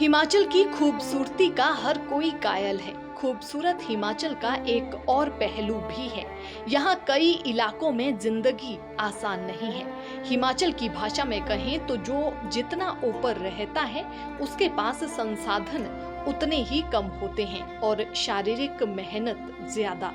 हिमाचल की खूबसूरती का हर कोई कायल है। खूबसूरत हिमाचल का एक और पहलू भी है। यहाँ कई इलाकों में जिंदगी आसान नहीं है। हिमाचल की भाषा में कहें तो जो जितना ऊपर रहता है उसके पास संसाधन उतने ही कम होते हैं और शारीरिक मेहनत ज्यादा।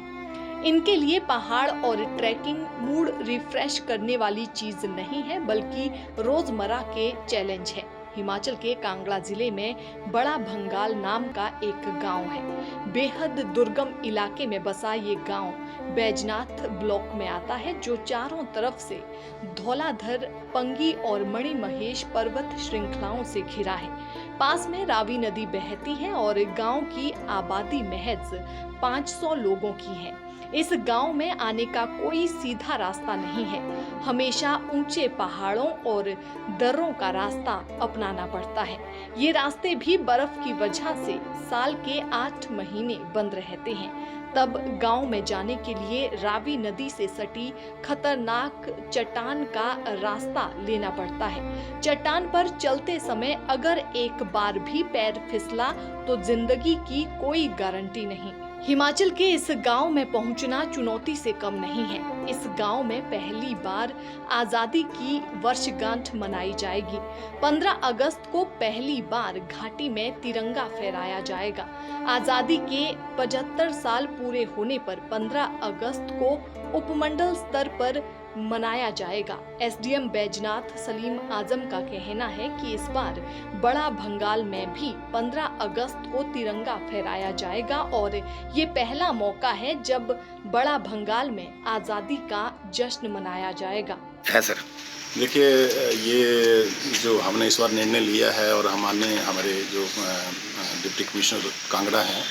इनके लिए पहाड़ और ट्रैकिंग मूड रिफ्रेश करने वाली चीज नहीं है, बल्कि रोजमर्रा के चैलेंज है। हिमाचल के कांगड़ा जिले में बड़ा भंगाल नाम का एक गांव है। बेहद दुर्गम इलाके में बसा ये गांव बैजनाथ ब्लॉक में आता है, जो चारों तरफ से धौलाधर, पंगी और मणिमहेश पर्वत श्रृंखलाओं से घिरा है। पास में रावी नदी बहती है और गांव की आबादी महज 500 लोगों की है। इस गांव में आने का कोई सीधा रास्ता नहीं है। हमेशा ऊंचे पहाड़ों और दर्रों का रास्ता अपनाना पड़ता है। ये रास्ते भी बर्फ की वजह से साल के 8 महीने बंद रहते हैं। तब गांव में जाने के लिए रावी नदी से सटी खतरनाक चट्टान का रास्ता लेना पड़ता है। चट्टान पर चलते समय अगर एक बार भी पैर फिसला तो जिंदगी की कोई गारंटी नहीं। हिमाचल के इस गांव में पहुंचना चुनौती से कम नहीं है। इस गांव में पहली बार आजादी की वर्षगांठ मनाई जाएगी। 15 अगस्त को पहली बार घाटी में तिरंगा फहराया जाएगा। आजादी के 75 साल पूरे होने पर 15 अगस्त को उपमंडल स्तर पर मनाया जाएगा। एसडीएम बैजनाथ सलीम आजम का कहना है कि इस बार बड़ा भंगाल में भी 15 अगस्त को तिरंगा फहराया जाएगा और ये पहला मौका है जब बड़ा भंगाल में आजादी का जश्न मनाया जाएगा। है सर, देखिए, ये जो हमने इस बार निर्णय लिया है और हमारे जो डिप्टी कमिश्नर कांगड़ा हैं,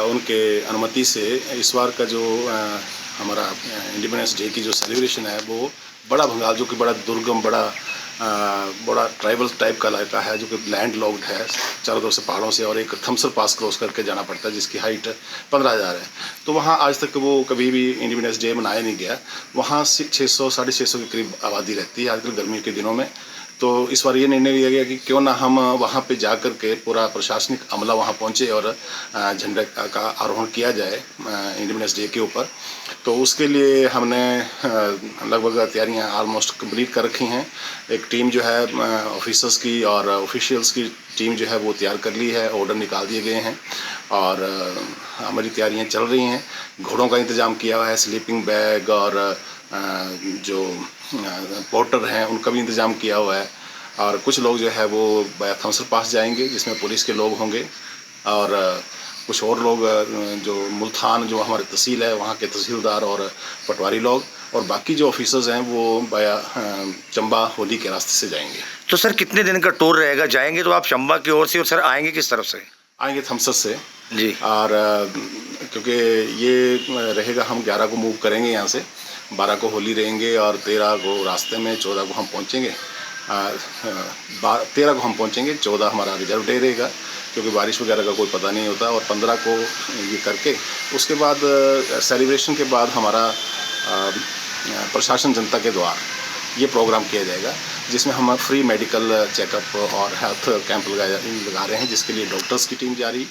उनके अनुमति से इस बार का जो हमारा इंडिपेंडेंस डे की जो सेलिब्रेशन है वो बड़ा भंगाल, जो कि बड़ा दुर्गम, बड़ा ट्राइबल टाइप का इलाका है, जो कि लैंड लॉक्ड है चारों तरफ से पहाड़ों से, और एक थम्सर पास क्रॉस करके जाना पड़ता है जिसकी हाइट 15,000 है। तो वहाँ आज तक वो कभी भी इंडिपेंडेंस डे मनाया नहीं गया। वहाँ 600 साढ़े 600 के करीब आबादी रहती है आजकल गर्मी के दिनों में। तो इस बार ये निर्णय लिया गया कि क्यों ना हम वहाँ पे जा कर के पूरा प्रशासनिक अमला वहाँ पहुँचे और झंडे का आरोहण किया जाए इंडिपेंडेंस डे के ऊपर। तो उसके लिए हमने लगभग तैयारियाँ ऑलमोस्ट कंप्लीट कर रखी हैं। एक टीम जो है ऑफिसर्स की और ऑफिशियल्स की टीम जो है वो तैयार कर ली है, ऑर्डर निकाल दिए गए हैं और हमारी तैयारियाँ चल रही हैं। घोड़ों का इंतज़ाम किया हुआ है, स्लीपिंग बैग और जो पोर्टर हैं उनका भी इंतज़ाम किया हुआ है। और कुछ लोग जो है वो बाया थम्सर पास जाएंगे जिसमें पुलिस के लोग होंगे, और कुछ और लोग जो मुल्तान, जो हमारे तहसील है वहाँ के तहसीलदार और पटवारी लोग, और बाकी जो ऑफिसर्स हैं वो बाया चंबा होली के रास्ते से जाएंगे। तो सर कितने दिन का टूर रहेगा? जाएंगे तो आप चंबा की ओर से, और सर आएंगे किस तरफ से? आएंगे थम्सर से जी। और क्योंकि ये रहेगा, हम 11 को मूव करेंगे यहाँ से, 12 को होली रहेंगे और 13 को रास्ते में, 14 को हम पहुँचेंगे। 13 को हम पहुँचेंगे, 14 हमारा रिजर्व डे रहेगा क्योंकि बारिश वगैरह का कोई पता नहीं होता। और 15 को ये करके उसके बाद सेलिब्रेशन के बाद हमारा प्रशासन जनता के द्वार ये प्रोग्राम किया जाएगा, जिसमें हम फ्री मेडिकल चेकअप और हेल्थ कैंप लगा रहे हैं, जिसके लिए डॉक्टर्स की टीम जा रही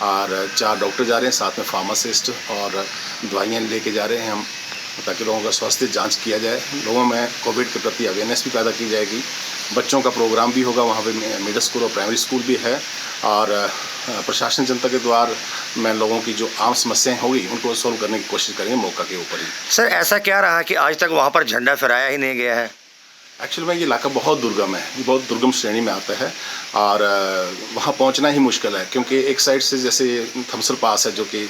और 4 डॉक्टर जा रहे हैं, साथ में फार्मासिस्ट, और दवाइयाँ लेके जा रहे हैं हम, ताकि लोगों का स्वास्थ्य जांच किया जाए। लोगों में कोविड के प्रति अवेयरनेस भी पैदा की जाएगी। बच्चों का प्रोग्राम भी होगा, वहाँ पे मिडिल स्कूल और प्राइमरी स्कूल भी है। और प्रशासन जनता के द्वार में लोगों की जो आम समस्याएं होगी उनको सोल्व करने की कोशिश करेंगे मौका के ऊपर ही। सर ऐसा क्या रहा कि आज तक वहाँ पर झंडा फहराया ही नहीं गया है? एक्चुअली में ये इलाका बहुत दुर्गम है, ये बहुत दुर्गम श्रेणी में आता है और वहाँ पहुँचना ही मुश्किल है, क्योंकि एक साइड से जैसे थम्सर पास है, जो कि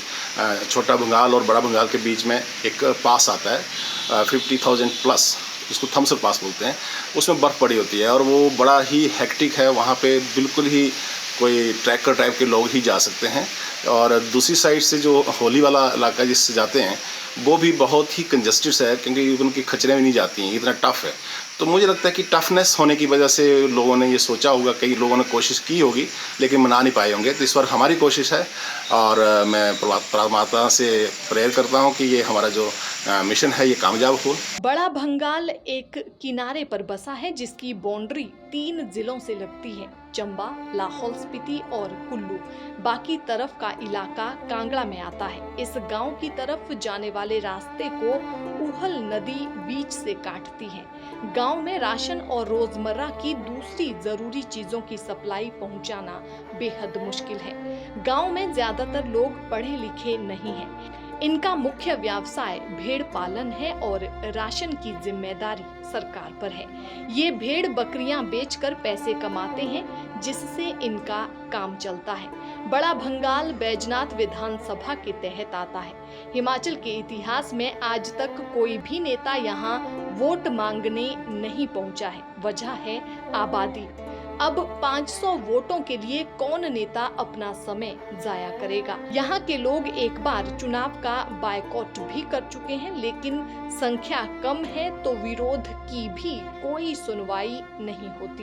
छोटा भंगाल और बड़ा भंगाल के बीच में एक पास आता है 50,000 प्लस, जिसको थम्सर पास बोलते हैं। उसमें बर्फ़ पड़ी होती है और वो बड़ा ही हेक्टिक है। वहाँ पे बिल्कुल ही कोई ट्रैकर टाइप के लोग ही जा सकते हैं। और दूसरी साइड से जो होली वाला इलाका जिससे जाते हैं वो भी बहुत ही कंजस्टेड है, क्योंकि उनकी खचरें भी नहीं जाती हैं, इतना टफ है। तो मुझे लगता है कि टफनेस होने की वजह से लोगों ने ये सोचा होगा, कई लोगों ने कोशिश की होगी लेकिन मना नहीं पाए होंगे। तो इस बार हमारी कोशिश है और मैं परमात्मा से प्रेयर करता हूँ कि ये हमारा जो मिशन है ये कामयाब हो। बड़ा भंगाल एक किनारे पर बसा है जिसकी बाउंड्री 3 जिलों से लगती है, चंबा, लाहौल स्पीति और कुल्लू। बाकी तरफ का इलाका कांगड़ा में आता है। इस गांव की तरफ जाने वाले रास्ते को उहल नदी बीच से काटती है। गांव में राशन और रोजमर्रा की दूसरी जरूरी चीजों की सप्लाई पहुंचाना बेहद मुश्किल है। गांव में ज्यादातर लोग पढ़े लिखे नहीं हैं। इनका मुख्य व्यवसाय भेड़ पालन है और राशन की जिम्मेदारी सरकार पर है। ये भेड़ बकरियां बेचकर पैसे कमाते हैं जिससे इनका काम चलता है। बड़ा भंगाल बैजनाथ विधानसभा के तहत आता है। हिमाचल के इतिहास में आज तक कोई भी नेता यहाँ वोट मांगने नहीं पहुंचा है। वजह है आबादी। अब 500 वोटों के लिए कौन नेता अपना समय जाया करेगा। यहाँ के लोग एक बार चुनाव का बायकॉट भी कर चुके हैं, लेकिन संख्या कम है तो विरोध की भी कोई सुनवाई नहीं होती।